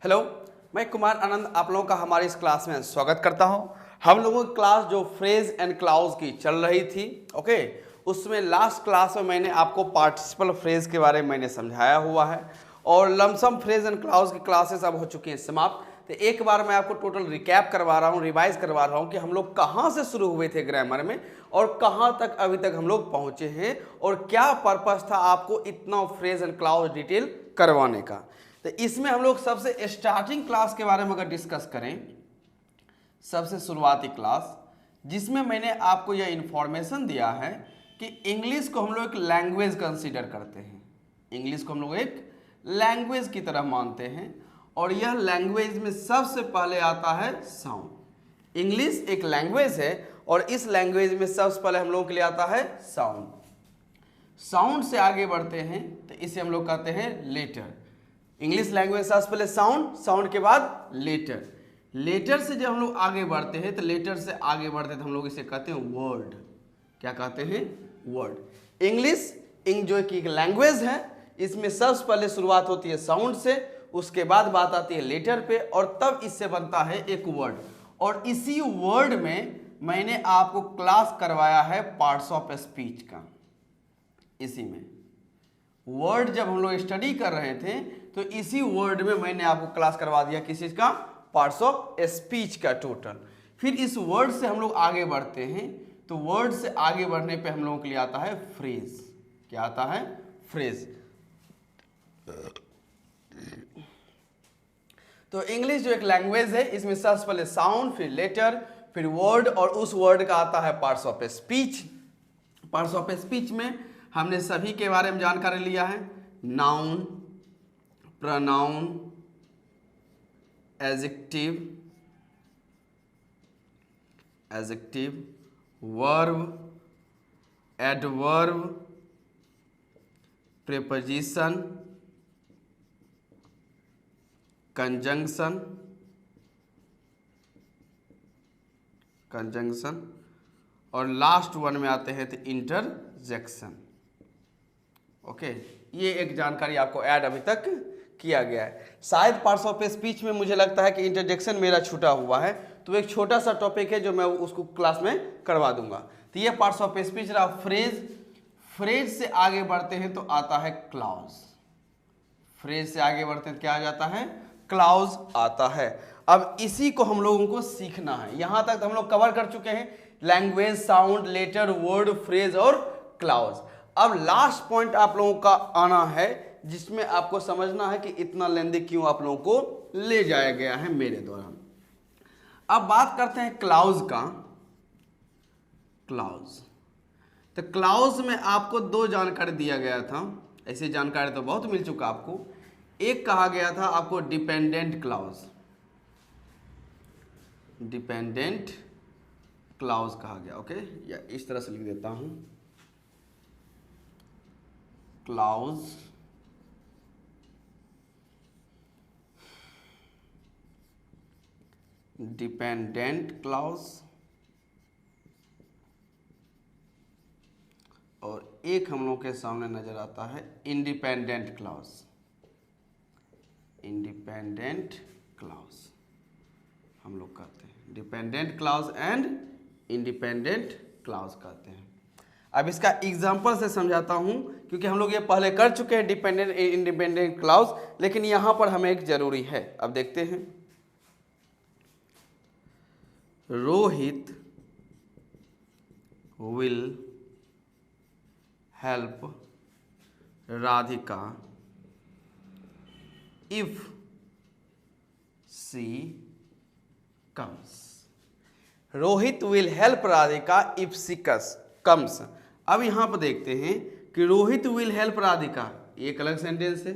Hello, मैं कुमार आनंद आप लोगों का हमारी इस क्लास में स्वागत करता हूं। हम लोगों की क्लास जो फ्रेज एंड क्लाउज की चल रही थी, ओके, उसमें लास्ट क्लास में मैंने आपको पार्टिसिपल फ्रेज के बारे में मैंने समझाया हुआ है और लमसम फ्रेज एंड क्लाउज की क्लासेस अब हो चुकी हैं समाप्त। तो एक बार मैं आपको टोटल रिकैप करवा रहा हूँ, रिवाइज करवा रहा हूँ कि हम लोग कहाँ से शुरू हुए थे ग्रामर में और कहाँ तक अभी तक हम लोग पहुँचे हैं और क्या पर्पस था आपको इतना फ्रेज एंड क्लाउज डिटेल करवाने का। तो इसमें हम लोग सबसे स्टार्टिंग क्लास के बारे में अगर डिस्कस करें, सबसे शुरुआती क्लास जिसमें मैंने आपको यह इंफॉर्मेशन दिया है कि इंग्लिश को हम लोग एक लैंग्वेज कंसीडर करते हैं, इंग्लिश को हम लोग एक लैंग्वेज की तरह मानते हैं और यह लैंग्वेज में सबसे पहले आता है साउंड। इंग्लिश एक लैंग्वेज है और इस लैंग्वेज में सबसे पहले हम लोगों के लिए आता है साउंड। साउंड से आगे बढ़ते हैं तो इसे हम लोग कहते हैं लेटर। इंग्लिश लैंग्वेज सबसे पहले साउंड, साउंड के बाद लेटर, लेटर से जब हम लोग आगे बढ़ते हैं तो लेटर से आगे बढ़ते हैं तो हम लोग इसे कहते हैं वर्ड। क्या कहते हैं? वर्ड। इंग्लिश जो कि एक लैंग्वेज है, इसमें सबसे पहले शुरुआत होती है साउंड से, उसके बाद बात आती है लेटर पे और तब इससे बनता है एक वर्ड। और इसी वर्ड में मैंने आपको क्लास करवाया है पार्ट्स ऑफ स्पीच का। इसी में वर्ड जब हम लोग स्टडी कर रहे थे तो इसी वर्ड में मैंने आपको क्लास करवा दिया किस चीज का? पार्ट्स ऑफ स्पीच का टोटल। फिर इस वर्ड से हम लोग आगे बढ़ते हैं तो वर्ड से आगे बढ़ने पे हम लोगों के लिए आता है फ्रेज। क्या आता है? फ्रेज। तो इंग्लिश जो एक लैंग्वेज है, इसमें सबसे पहले साउंड, फिर लेटर, फिर वर्ड और उस वर्ड का आता है parts of speech. Parts of speech में हमने सभी के बारे में जानकारी लिया है, noun, pronoun, adjective, verb, adverb, preposition, conjunction और लास्ट वन में आते हैं तो इंटरजेक्शन। ओके, ये एक जानकारी आपको ऐड अभी तक किया गया है। शायद पार्ट्स ऑफ स्पीच में मुझे लगता है कि इंटरजेक्शन मेरा छूटा हुआ है, तो एक छोटा सा टॉपिक है जो मैं उसको क्लास में करवा दूंगा। तो ये पार्ट्स ऑफ स्पीच रहा फ्रेज। फ्रेज से आगे बढ़ते हैं तो आता है क्लाउज। फ्रेज से आगे बढ़ते हैं क्या आ जाता है? क्लाउज आता है। अब इसी को हम लोगों को सीखना है। यहां तक हम लोग कवर कर चुके हैं language, sound, letter, word, phrase और क्लाउज। अब लास्ट पॉइंट आप लोगों का आना है जिसमें आपको समझना है कि इतना लेंदी क्यों आप लोगों को ले जाया गया है मेरे द्वारा। अब बात करते हैं क्लाउज का। क्लाउज, तो क्लाउज में आपको दो जानकारी दिया गया था। ऐसी जानकारी तो बहुत मिल चुका आपको। एक कहा गया था आपको डिपेंडेंट क्लाउज, डिपेंडेंट क्लाउज कहा गया। ओके, या इस तरह से लिख देता हूं, क्लाउज डिपेंडेंट क्लाउज और एक हम लोग के सामने नजर आता है इंडिपेंडेंट क्लाउज। इंडिपेंडेंट क्लाउज हम लोग कहते हैं, dependent clause and independent clause कहते हैं। अब इसका एग्जांपल से समझाता हूं क्योंकि हम लोग ये पहले कर चुके हैं डिपेंडेंट इंडिपेंडेंट क्लाउज, लेकिन यहां पर हमें एक जरूरी है। अब देखते हैं, Rohit will help Radhika if she comes. Rohit will help Radhika if she comes. अब यहां पर देखते हैं कि रोहित विल हेल्प राधिका ये एक अलग सेंटेंस है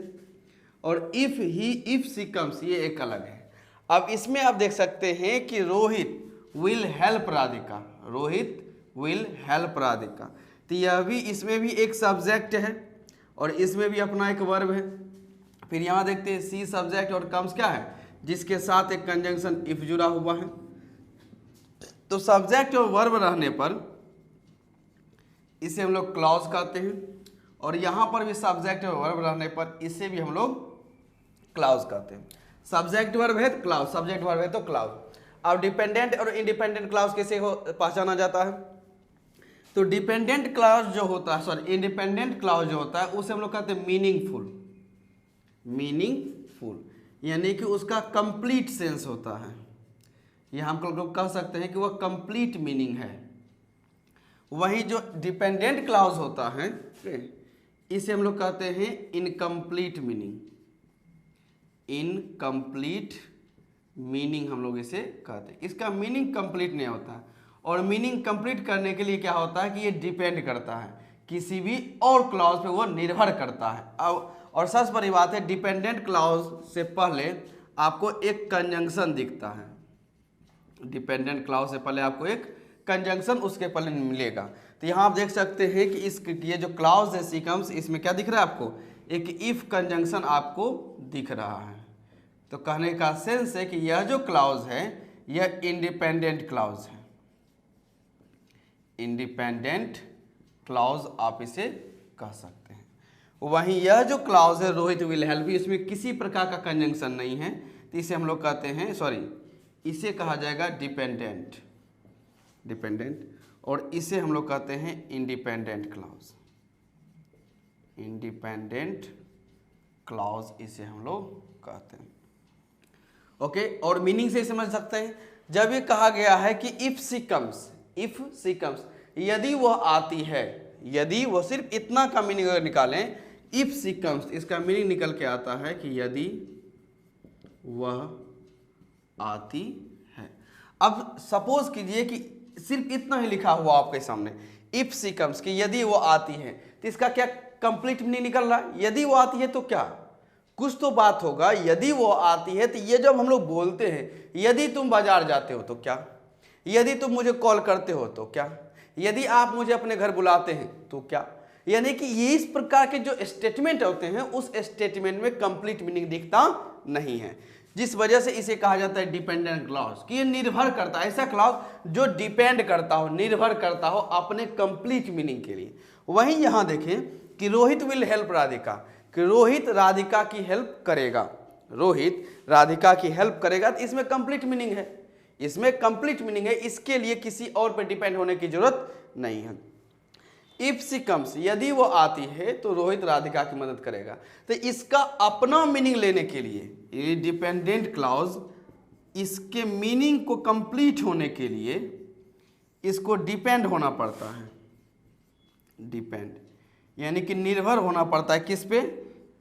और इफ सी कम्स ये एक अलग है। अब इसमें आप देख सकते हैं कि Rohit will help Radhika, Rohit will help Radhika, तो यह भी, इसमें भी एक सब्जेक्ट है और इसमें भी अपना एक वर्ब है। फिर यहाँ देखते हैं सी सब्जेक्ट और कम्स क्या है? जिसके साथ एक कंजंक्शन इफ जुड़ा हुआ है। तो सब्जेक्ट और वर्ब रहने पर इसे हम लोग क्लॉज कहते हैं और यहाँ पर भी सब्जेक्ट और वर्ब रहने पर इसे भी हम लोग क्लॉज कहते हैं। सब्जेक्ट वर्ब है क्लाउज, सब्जेक्ट वर्ब है तो क्लाउज। अब डिपेंडेंट और इंडिपेंडेंट क्लाउज कैसे पहचाना जाता है? तो डिपेंडेंट क्लाउज जो होता है, सॉरी इंडिपेंडेंट क्लाउज जो होता है उसे हम लोग कहते हैं मीनिंगफुल। मीनिंगफुल यानी कि उसका कंप्लीट सेंस होता है, यह हम लोग कह सकते हैं कि वह कंप्लीट मीनिंग है। वही जो डिपेंडेंट क्लाउज होता है इसे हम लोग कहते हैं इनकम्प्लीट मीनिंग। इनकम्प्लीट मीनिंग हम लोग इसे कहते हैं, इसका मीनिंग कंप्लीट नहीं होता है। और मीनिंग कंप्लीट करने के लिए क्या होता है कि ये डिपेंड करता है किसी भी और क्लॉज पे, वो निर्भर करता है। अब और सबसे बड़ी बात है, डिपेंडेंट क्लॉज से पहले आपको एक कंजंक्शन दिखता है। डिपेंडेंट क्लॉज से पहले आपको एक कंजंक्शन उसके पहले मिलेगा। तो यहाँ आप देख सकते हैं कि इस ये जो क्लॉज है सीक्वेंस, इसमें क्या दिख रहा है आपको? एक इफ कंजंक्शन आपको दिख रहा है। तो कहने का सेंस है कि यह जो क्लॉज है यह इंडिपेंडेंट क्लॉज है। इंडिपेंडेंट क्लॉज आप इसे कह सकते हैं। वहीं यह जो क्लॉज है रोहित विल हेल्प, इसमें किसी प्रकार का कंजंक्शन नहीं है, तो इसे हम लोग कहते हैं, सॉरी इसे कहा जाएगा डिपेंडेंट। डिपेंडेंट और इसे हम लोग कहते हैं इंडिपेंडेंट क्लॉज। इंडिपेंडेंट क्लॉज इसे हम लोग कहते हैं। ओके, और मीनिंग से समझ सकते हैं। जब ये कहा गया है कि इफ सी कम्स, यदि वह आती है, यदि वो, सिर्फ इतना का मीनिंग अगर निकालें, इफ सी कम्स इसका मीनिंग निकल के आता है कि यदि वह आती है। अब सपोज कीजिए कि सिर्फ इतना ही लिखा हुआ आपके सामने, इफ सी कम्स कि यदि वो आती है, तो इसका क्या कंप्लीट मीनिंग निकल रहा है? यदि वो आती है तो क्या, कुछ तो बात होगा। यदि वो आती है तो ये जब हम लोग बोलते हैं, यदि तुम बाजार जाते हो तो क्या, यदि तुम मुझे कॉल करते हो तो क्या, यदि आप मुझे अपने घर बुलाते हैं तो क्या, यानी कि ये इस प्रकार के जो स्टेटमेंट होते हैं उस स्टेटमेंट में कंप्लीट मीनिंग दिखता नहीं है, जिस वजह से इसे कहा जाता है डिपेंडेंट क्लॉज, कि ये निर्भर करता है, ऐसा क्लॉज जो डिपेंड करता हो, निर्भर करता हो अपने कंप्लीट मीनिंग के लिए। वहीं यहां देखें कि रोहित विल हेल्प राधिका, कि रोहित राधिका की हेल्प करेगा, रोहित राधिका की हेल्प करेगा, तो इसमें कंप्लीट मीनिंग है, इसमें कंप्लीट मीनिंग है, इसके लिए किसी और पर डिपेंड होने की जरूरत नहीं है। इफ सी कम्स, यदि वो आती है तो रोहित राधिका की मदद करेगा। तो इसका अपना मीनिंग लेने के लिए ये डिपेंडेंट क्लॉज, इसके मीनिंग को कंप्लीट होने के लिए इसको डिपेंड होना पड़ता है। डिपेंड यानी कि निर्भर होना पड़ता है किस पे?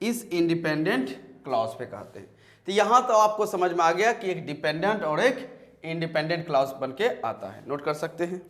इस इंडिपेंडेंट क्लॉज पे कहते हैं। तो यहां तो आपको समझ में आ गया कि एक डिपेंडेंट और एक इंडिपेंडेंट क्लॉज बन के आता है, नोट कर सकते हैं।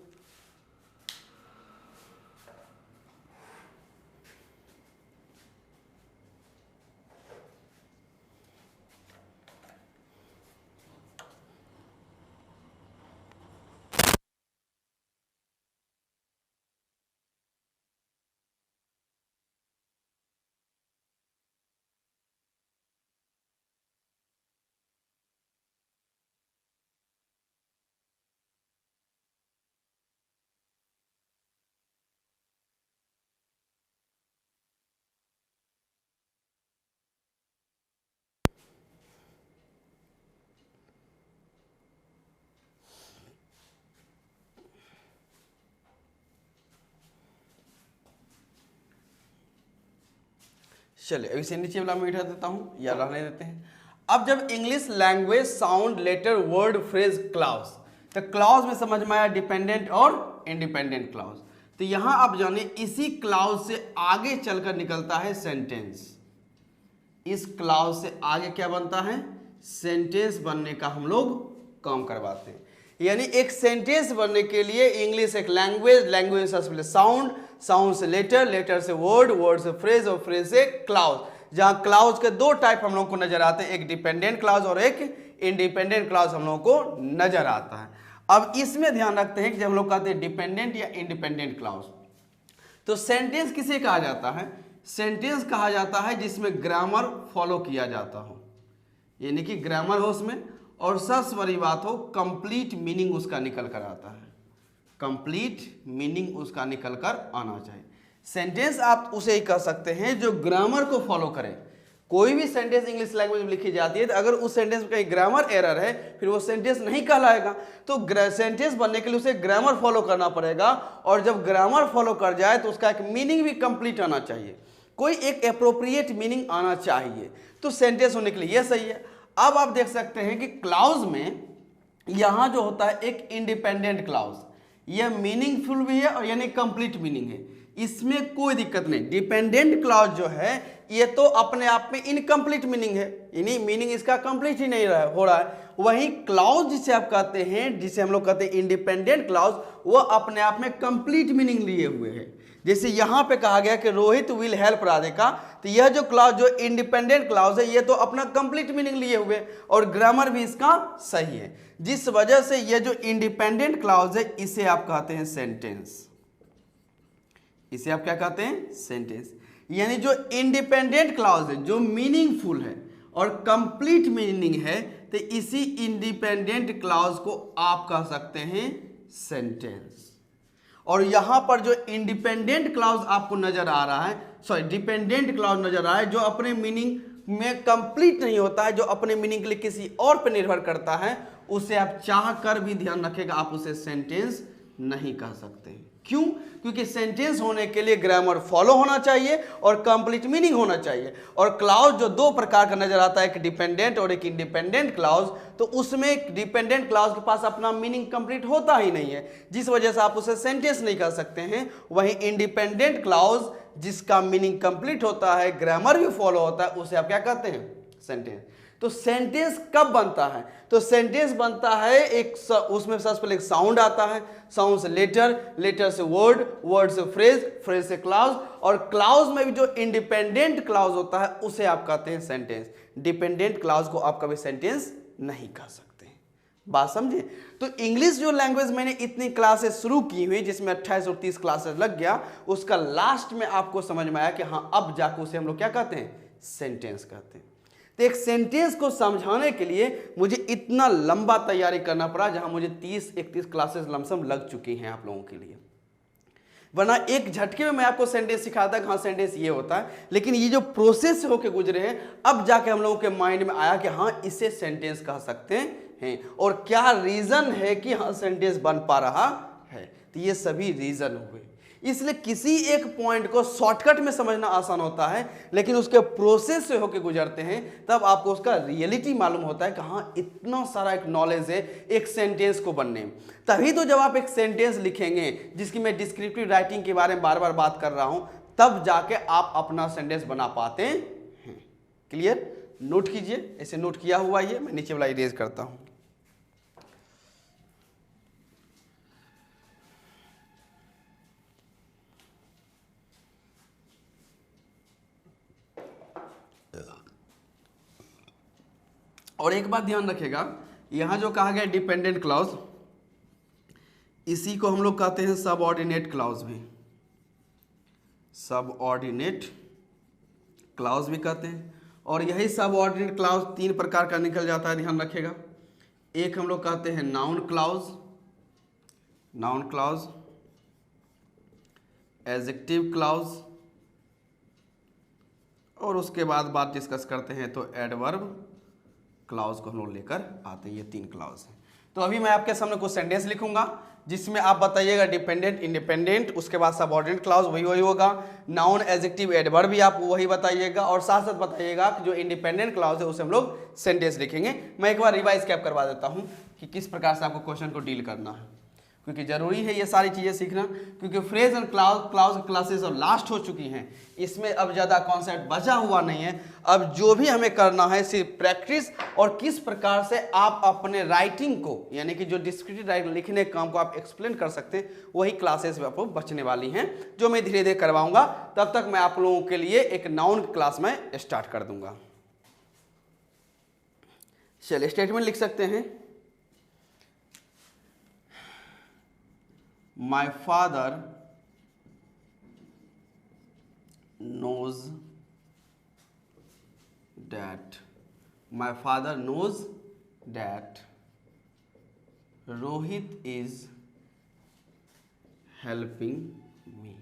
चलिए अभी से नीचे वाला मैं मिटा देता हूँ या रहने देते हैं। अब जब English language sound letter word phrase clause, तो क्लॉज में समझ में आया डिपेंडेंट और इंडिपेंडेंट क्लॉज। तो यहां आप जाने इसी क्लॉज से आगे चलकर निकलता है सेंटेंस। इस क्लॉज से आगे क्या बनता है? सेंटेंस बनने का हम लोग काम करवाते हैं। यानी एक सेंटेंस बनने के लिए इंग्लिश एक लैंग्वेज, लैंग्वेज से साउंड, साउंड से लेटर, लेटर से वर्ड, वर्ड से फ्रेज और फ्रेज से क्लॉज। जहां क्लॉज के दो टाइप हम लोग को नजर आते हैं, एक डिपेंडेंट क्लॉज और एक इंडिपेंडेंट क्लॉज हम लोग को नजर आता है। अब इसमें ध्यान रखते हैं कि जब हम लोग कहते हैं डिपेंडेंट या इंडिपेंडेंट क्लॉज, तो सेंटेंस किसे कहा जाता है? सेंटेंस कहा जाता है जिसमें ग्रामर फॉलो किया जाता हो, यानी कि ग्रामर हो उसमें, और सबसे बड़ी बात हो कंप्लीट मीनिंग उसका निकल कर आता है, कंप्लीट मीनिंग उसका निकल कर आना चाहिए। सेंटेंस आप उसे ही कह सकते हैं जो ग्रामर को फॉलो करे। कोई भी सेंटेंस इंग्लिश लैंग्वेज में लिखी जाती है तो अगर उस सेंटेंस में कहीं ग्रामर एरर है फिर वो सेंटेंस नहीं कहलाएगा। तो सेंटेंस बनने के लिए उसे ग्रामर फॉलो करना पड़ेगा, और जब ग्रामर फॉलो कर जाए तो उसका एक मीनिंग भी कंप्लीट आना चाहिए, कोई एक एप्रोप्रिएट मीनिंग आना चाहिए, तो सेंटेंस होने के लिए ये सही है। अब आप देख सकते हैं कि क्लाउज में यहां जो होता है एक इंडिपेंडेंट क्लाउज, यह मीनिंगफुल भी है और यानी कंप्लीट मीनिंग है, इसमें कोई दिक्कत नहीं। डिपेंडेंट क्लॉज जो है ये तो अपने आप में इनकम्प्लीट मीनिंग है, यानी मीनिंग इसका कंप्लीट ही नहीं हो रहा है। वहीं क्लॉज जिसे आप कहते हैं, जिसे हम लोग कहते हैं इंडिपेंडेंट क्लॉज, वो अपने आप में कंप्लीट मीनिंग लिए हुए है। जैसे यहां पे कहा गया कि रोहित विल हेल्प राधिका, तो यह जो क्लॉज जो इंडिपेंडेंट क्लॉज है ये तो अपना कंप्लीट मीनिंग लिए हुए और ग्रामर भी इसका सही है, जिस वजह से यह जो इंडिपेंडेंट क्लॉज है इसे आप कहते हैं सेंटेंस। इसे आप क्या कहते हैं? सेंटेंस। यानी जो इंडिपेंडेंट क्लॉज है, जो मीनिंगफुल है और कंप्लीट मीनिंग है, तो इसी इंडिपेंडेंट क्लॉज को आप कह सकते हैं सेंटेंस। और यहां पर जो इंडिपेंडेंट क्लॉज आपको नजर आ रहा है, सॉरी डिपेंडेंट क्लॉज नजर आ रहा है, जो अपने मीनिंग में कंप्लीट नहीं होता है, जो अपने मीनिंग के लिए किसी और पर निर्भर करता है, उसे आप चाह कर भी ध्यान रखेगा आप उसे सेंटेंस नहीं कह सकते। क्यों? क्योंकि सेंटेंस होने के लिए ग्रामर फॉलो होना चाहिए और कंप्लीट मीनिंग होना चाहिए। और क्लॉज जो दो प्रकार का नजर आता है, एक डिपेंडेंट और एक इंडिपेंडेंट क्लॉज, तो उसमें डिपेंडेंट क्लॉज के पास अपना मीनिंग कंप्लीट होता ही नहीं है, जिस वजह से आप उसे सेंटेंस नहीं कह सकते हैं। वहीं इंडिपेंडेंट क्लॉज जिसका मीनिंग कंप्लीट होता है, ग्रामर भी फॉलो होता है, उसे आप क्या कहते हैं? सेंटेंस। तो सेंटेंस कब बनता है? तो सेंटेंस बनता है उसमें सबसे पहले एक साउंड आता है, साउंड से लेटर, लेटर से वर्ड, वर्ड से फ्रेज, फ्रेज से क्लॉज, और क्लॉज में भी जो इंडिपेंडेंट क्लॉज होता है उसे आप कहते हैं सेंटेंस। डिपेंडेंट क्लॉज को आप कभी सेंटेंस नहीं कह सकते। बात समझे? तो इंग्लिश जो लैंग्वेज मैंने इतनी क्लासेस शुरू की हुई, जिसमें 28 और 30 क्लासेस लग गया, उसका लास्ट में आपको समझ में आया कि हाँ अब जाकर उसे हम लोग क्या कहते हैं? सेंटेंस कहते हैं। तो एक सेंटेंस को समझाने के लिए मुझे इतना लंबा तैयारी करना पड़ा, जहां मुझे 30-31 क्लासेस लमसम लग चुकी हैं आप लोगों के लिए, वरना एक झटके में मैं आपको सेंटेंस सिखाता कि हाँ सेंटेंस ये होता है। लेकिन ये जो प्रोसेस से होके गुजरे हैं, अब जाके हम लोगों के माइंड में आया कि हाँ इसे सेंटेंस कह सकते हैं, और क्या रीजन है कि हाँ सेंटेंस बन पा रहा है। तो ये सभी रीजन हुए। इसलिए किसी एक पॉइंट को शॉर्टकट में समझना आसान होता है, लेकिन उसके प्रोसेस से होकर गुजरते हैं तब आपको उसका रियलिटी मालूम होता है कि हाँ इतना सारा एक नॉलेज है एक सेंटेंस को बनने में। तभी तो जब आप एक सेंटेंस लिखेंगे, जिसकी मैं डिस्क्रिप्टिव राइटिंग के बारे में बार बार बात कर रहा हूं, तब जाके आप अपना सेंटेंस बना पाते हैं। क्लियर? नोट कीजिए, ऐसे नोट किया हुआ ये मैं नीचे वाला इरेज करता हूं। और एक बात ध्यान रखिएगा, यहां जो कहा गया डिपेंडेंट क्लॉज, इसी को हम लोग कहते हैं सबऑर्डिनेट क्लॉज भी, सबऑर्डिनेट क्लॉज भी कहते हैं। और यही सबऑर्डिनेट क्लॉज 3 प्रकार का निकल जाता है, ध्यान रखिएगा। एक हम लोग कहते हैं noun clause, noun clause, adjective clause, और उसके बाद बात डिस्कस करते हैं तो एडवर्ब क्लॉज को हम लोग लेकर आते हैं। ये 3 क्लॉज हैं। तो अभी मैं आपके सामने कुछ सेंटेंस लिखूंगा, जिसमें आप बताइएगा डिपेंडेंट, इंडिपेंडेंट, उसके बाद सबऑर्डिनेट क्लॉज वही होगा, नाउन, एडजेक्टिव, एडवर्ब भी आप वही बताइएगा, और साथ साथ बताइएगा कि जो इंडिपेंडेंट क्लॉज है उसे हम लोग सेंटेंस लिखेंगे। मैं एक बार रिवाइज कैप करवा देता हूं कि किस प्रकार से आपको क्वेश्चन को डील करना है, क्योंकि जरूरी है ये सारी चीजें सीखना, क्योंकि फ्रेज एंड क्लॉज क्लासेस अब लास्ट हो चुकी हैं, इसमें अब ज्यादा कॉन्सेप्ट बचा हुआ नहीं है। अब जो भी हमें करना है सिर्फ प्रैक्टिस, और किस प्रकार से आप अपने राइटिंग को, यानी कि जो डिस्क्रिप्टिव राइटिंग लिखने काम को आप एक्सप्लेन कर सकते हैं, वही क्लासेस में आपको बचने वाली हैं, जो मैं धीरे धीरे करवाऊंगा। तब तक मैं आप लोगों के लिए एक नाउन क्लास में स्टार्ट कर दूंगा। चलिए स्टेटमेंट लिख सकते हैं। My father knows that Rohit is helping me.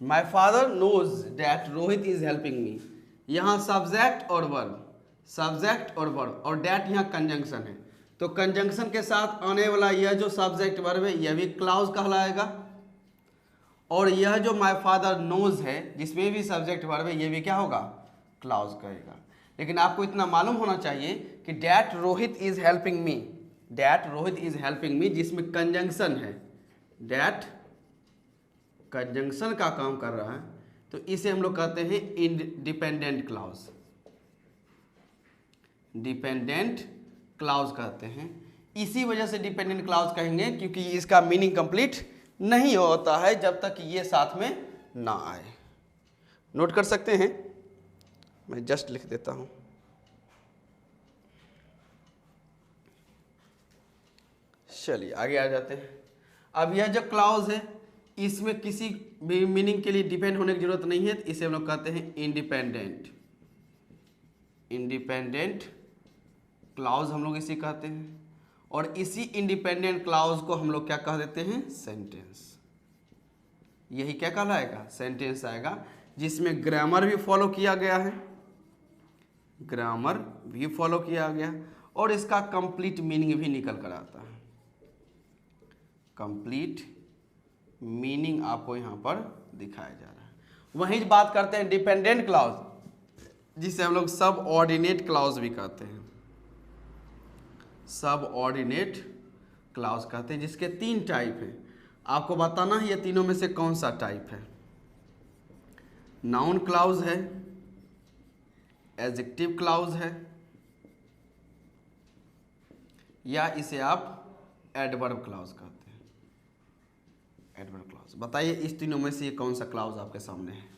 My father knows that Rohit is helping me. यहाँ सब्जेक्ट और वर्ब, सब्जेक्ट और वर्ब, और डैट यहाँ कंजंक्शन है। तो कंजंक्शन के साथ आने वाला यह जो सब्जेक्ट वर्ब है यह भी क्लाउज कहलाएगा, और यह जो माय फादर नोज है जिसमें भी सब्जेक्ट वर्ब है यह भी क्या होगा, क्लाउज कहेगा। लेकिन आपको इतना मालूम होना चाहिए कि that Rohit is helping me, that Rohit is helping मी जिसमें कंजंक्शन है, डैट कंजंक्शन का काम कर रहा है, तो इसे हम लोग कहते हैं इंडिपेंडेंट क्लाउज, डिपेंडेंट क्लाउज कहते हैं। इसी वजह से डिपेंडेंट क्लाउज कहेंगे क्योंकि इसका मीनिंग कंप्लीट नहीं होता है जब तक ये साथ में ना आए। नोट कर सकते हैं, मैं जस्ट लिख देता हूं। चलिए आगे आ जाते हैं। अब यह जो क्लाउज है इसमें किसी भी मीनिंग के लिए डिपेंड होने की जरूरत नहीं है, इसे हम लोग कहते हैं इंडिपेंडेंट, इंडिपेंडेंट क्लाउज हम लोग इसे कहते हैं। और इसी इंडिपेंडेंट क्लाउज को हम लोग क्या कह देते हैं, सेंटेंस। यही क्या कहलाएगा, सेंटेंस आएगा, जिसमें ग्रामर भी फॉलो किया गया है, ग्रामर भी फॉलो किया गया और इसका कंप्लीट मीनिंग भी निकल कर आता है। कंप्लीट मीनिंग आपको यहां पर दिखाया जा रहा है। वहीं बात करते हैं डिपेंडेंट क्लाउज, जिसे हम लोग सब ऑर्डिनेट क्लाउज भी कहते हैं, सब ऑर्डिनेट क्लाउज कहते हैं, जिसके 3 टाइप हैं। आपको बताना है ये तीनों में से कौन सा टाइप है। नाउन क्लाउज है, एडजेक्टिव क्लाउज है, या इसे आप एडवर्ब क्लाउज कहते हैं, एडवर्ब क्लाउज। बताइए इस तीनों में से ये कौन सा क्लाउज आपके सामने है।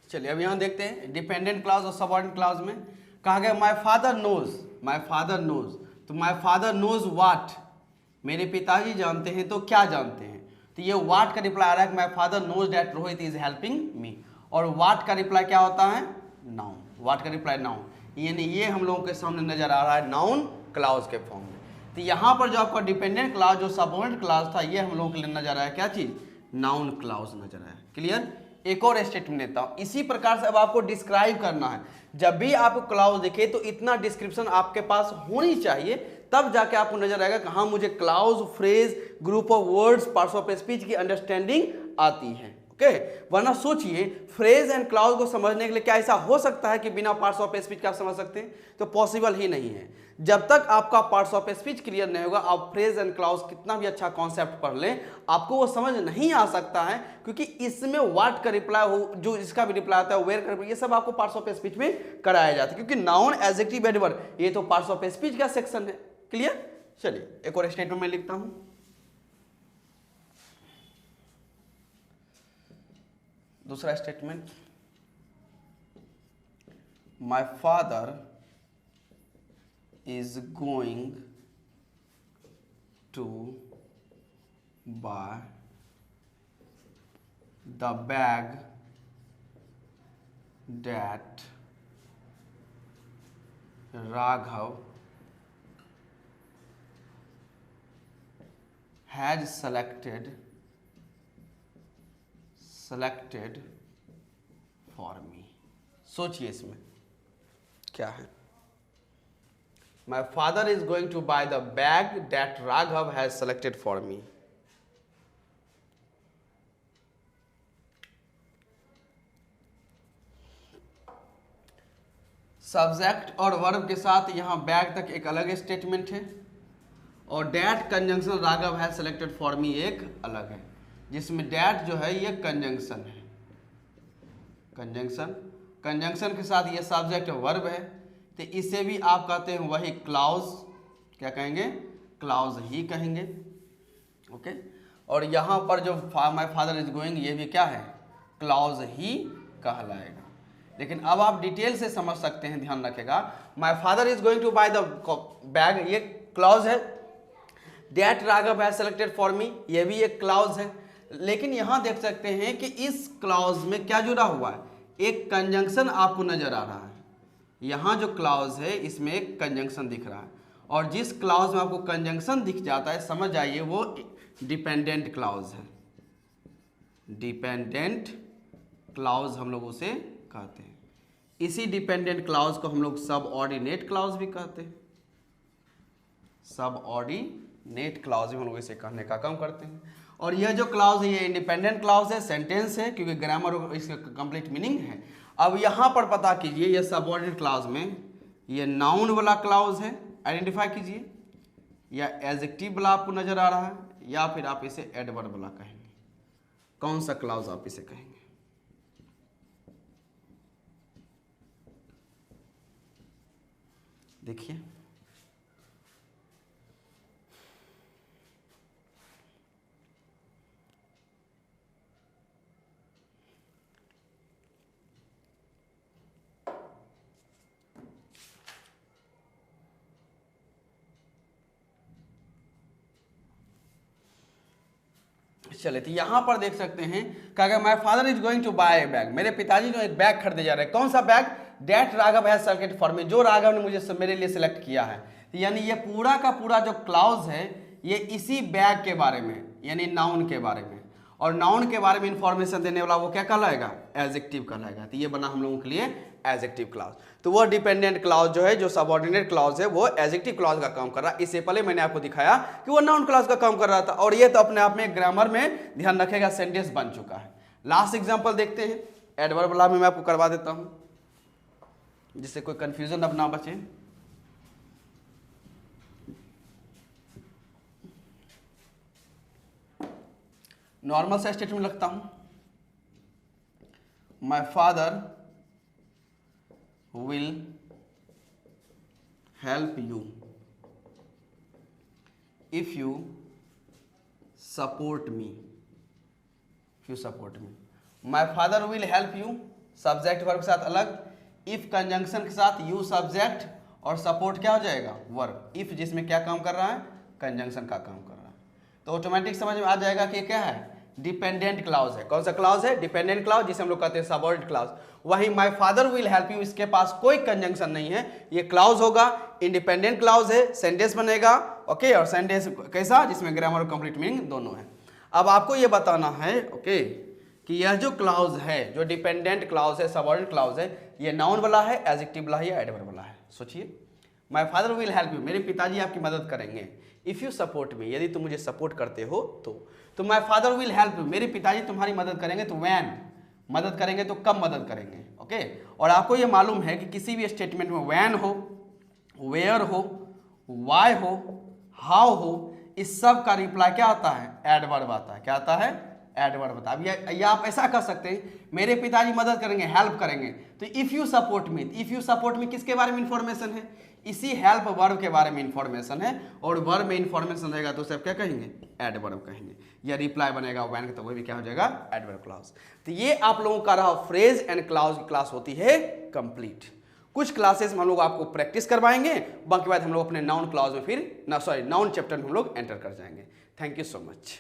चलिए अब यहाँ देखते हैं डिपेंडेंट क्लाउज और सबऑर्डिनेट क्लाउज में कहा गया my father knows, my father knows. तो माय फादर नोज व्हाट, मेरे पिताजी जानते हैं, तो क्या जानते हैं। तो ये व्हाट का रिप्लाई आ रहा है कि my father knows that Rohit is helping me, और व्हाट का रिप्लाई क्या होता है, नाउन। व्हाट का रिप्लाई नाउन, यानी ये हम लोगों के सामने नजर आ रहा है नाउन क्लाउज के फॉर्म में। तो यहाँ पर जो आपका डिपेंडेंट क्लाउज जो सबऑर्डिनेट क्लाउज था ये हम लोगों के लिए नजर आया क्या चीज, नाउन क्लाउज नजर आया। क्लियर। एक और स्टेटमेंट देता हूं, इसी प्रकार से अब आपको डिस्क्राइब करना है। जब भी आपको क्लाउज दिखे तो इतना डिस्क्रिप्शन आपके पास होनी चाहिए, तब जाके आपको नजर आएगा कि हाँ मुझे clause, phrase, group of words, parts of speech की अंडरस्टैंडिंग आती है। ओके, वरना सोचिए फ्रेज एंड क्लाउज को समझने के लिए क्या ऐसा हो सकता है कि बिना पार्ट्स ऑफ स्पीच के आप समझ सकते हैं, तो पॉसिबल ही नहीं है। जब तक आपका पार्ट्स ऑफ स्पीच क्लियर नहीं होगा, आप फ्रेज एंड क्लाउज कितना भी अच्छा कॉन्सेप्ट पढ़ लें, आपको वो समझ नहीं आ सकता है, क्योंकि इसमें व्हाट का रिप्लाई हो, जो इसका भी रिप्लाई आता है, वेयर का, ये सब आपको पार्ट्स ऑफ स्पीच में कराया जाता है, क्योंकि नाउन, एडजेक्टिव, एडवर्ब ये तो पार्ट्स ऑफ स्पीच का सेक्शन है। क्लियर। चलिए एक और स्टेटमेंट में लिखता हूं, दूसरा statement, my father is going to buy the bag that Raghav has selected for me. सोचिए इसमें क्या है। My father is going to buy the bag that Raghav has selected for me. Subject और वर्ब के साथ यहां बैग तक एक अलग स्टेटमेंट है और that conjunction Raghav has selected for मी एक अलग है, जिसमें डैट जो है ये कंजंक्शन है। कंजंक्शन के साथ ये सब्जेक्ट वर्ब है, तो इसे भी आप कहते हैं वही क्लाउज। क्या कहेंगे? क्लाउज ही कहेंगे। ओके। और यहाँ पर जो माय फादर इज गोइंग, ये भी क्या है? क्लाउज ही कहलाएगा। लेकिन अब आप डिटेल से समझ सकते हैं, ध्यान रखेगा। My father is going to buy the bag, ये क्लाउज है। That Raghav has selected for me, ये भी एक क्लाउज है। लेकिन यहां देख सकते हैं कि इस क्लाउज में क्या जुड़ा हुआ है? एक कंजंक्शन आपको नजर आ रहा है। यहां जो क्लाउज है इसमें एक कंजंक्शन दिख रहा है, और जिस क्लाउज में आपको कंजंक्शन दिख जाता है, समझ जाइए वो डिपेंडेंट क्लाउज है। डिपेंडेंट क्लाउज हम लोग उसे कहते हैं। इसी डिपेंडेंट क्लाउज को हम लोग सबऑर्डिनेट क्लाउज भी कहते हैं। सबऑर्डिनेट क्लाउज भी हम लोग इसे कहने का काम करते हैं। और यह जो क्लाउज है ये इंडिपेंडेंट क्लाउज है, सेंटेंस है, क्योंकि ग्रामर इसका कंप्लीट मीनिंग है। अब यहाँ पर पता कीजिए, ये सबऑर्डिनेट क्लाउज में ये नाउन वाला क्लाउज है, आइडेंटिफाई कीजिए, या एडजेक्टिव वाला आपको नजर आ रहा है, या फिर आप इसे एडवर्ब वाला कहेंगे। कौन सा क्लाउज आप इसे कहेंगे? देखिए, चले तो यहां पर देख सकते हैं कि अगर my father is going to buy a bag, मेरे पिताजी जो एक बैग खरीदे जा रहे हैं। कौन सा bag? That Raghav has selected for मी, जो राघव ने मुझे मेरे लिए सिलेक्ट किया है। यानी ये पूरा का पूरा जो क्लाउज है ये इसी बैग के बारे में, यानी नाउन के बारे में। और नाउन के बारे में इंफॉर्मेशन देने वाला वो क्या कहलाएगा? एडजेक्टिव कहलाएगा। तो ये बना हम लोगों के लिए एडजेक्टिव क्लाउज। तो वो डिपेंडेंट क्लाउज जो है, जो सबऑर्डिनेट क्लाउज है, वो एडजेक्टिव क्लाउज का काम कर रहा है। इससे पहले मैंने आपको दिखाया कि वो नाउन क्लाउज का काम कर रहा था। और ये तो अपने आप में ग्रामर में ध्यान रखेगा, सेंटेंस बन चुका है। लास्ट एग्जांपल देखते हैं, एडवर्ब वाला में मैं आपको करवा देता हूं, जिससे कोई कंफ्यूजन अब ना बचे। नॉर्मल सा स्टेटमेंट लगता हूं, my father will help you if you support me. My father will help you, subject verb के साथ अलग, इफ कंजंक्शन के साथ यू सब्जेक्ट, और सपोर्ट क्या हो जाएगा? वर्ब। इफ जिसमें क्या काम कर रहा है? कंजंक्शन का काम कर रहा है। तो ऑटोमेटिक समझ में आ जाएगा कि क्या है? डिपेंडेंट क्लाउज है। कौन सा क्लाउज है? डिपेंडेंट क्लाउज, जिसे हम लोग कहते हैं सबऑर्डिनेट क्लाउज। वहीं my father will help you, इसके पास कोई कंजंक्शन नहीं है, ये क्लाउज होगा, इंडिपेंडेंट क्लाउज है, सेंटेंस बनेगा। ओके। और सेंटेंस कैसा? जिसमें ग्रामर और कंप्लीट मीनिंग दोनों है। अब आपको ये बताना है ओके कि यह जो क्लाउज है, जो डिपेंडेंट क्लाउज है, सबऑर्डिनेट क्लाउज है, ये नाउन वाला है, एडजेक्टिव वाला है या एडवर्ब वाला है? सोचिए। My father will help you, मेरे पिताजी आपकी मदद करेंगे। इफ यू सपोर्ट मी, यदि तुम मुझे सपोर्ट करते हो तो my father will help you, मेरे पिताजी तुम्हारी मदद करेंगे। तो व्हेन मदद करेंगे तो कब मदद करेंगे? ओके। और आपको ये मालूम है कि किसी भी स्टेटमेंट में व्हेन हो, वेयर हो, वाई हो, हाउ हो, इस सब का रिप्लाई क्या आता है? एडवर्ब आता है। क्या आता है? एडवर्ब आता है। अब ये आप ऐसा कर सकते हैं, मेरे पिताजी मदद करेंगे, हेल्प करेंगे, तो if you support me, if you support me किसके बारे में इंफॉर्मेशन है? इसी हेल्प वर्ब के बारे में इंफॉर्मेशन है। और वर्ब में इंफॉर्मेशन रहेगा तो उसे आप क्या कहेंगे? एडवर्ब कहेंगे। या रिप्लाई बनेगा व्हेन का, तो वो भी क्या हो जाएगा? Adverb clause. तो ये आप लोगों का रहा फ्रेज एंड क्लाउज की क्लास होती है कंप्लीट। कुछ क्लासेस में हम लोग आपको प्रैक्टिस करवाएंगे, बाकी बाद हम लोग अपने नाउन क्लाउज में फिर नाउन चैप्टर में हम लोग एंटर कर जाएंगे। Thank you so much.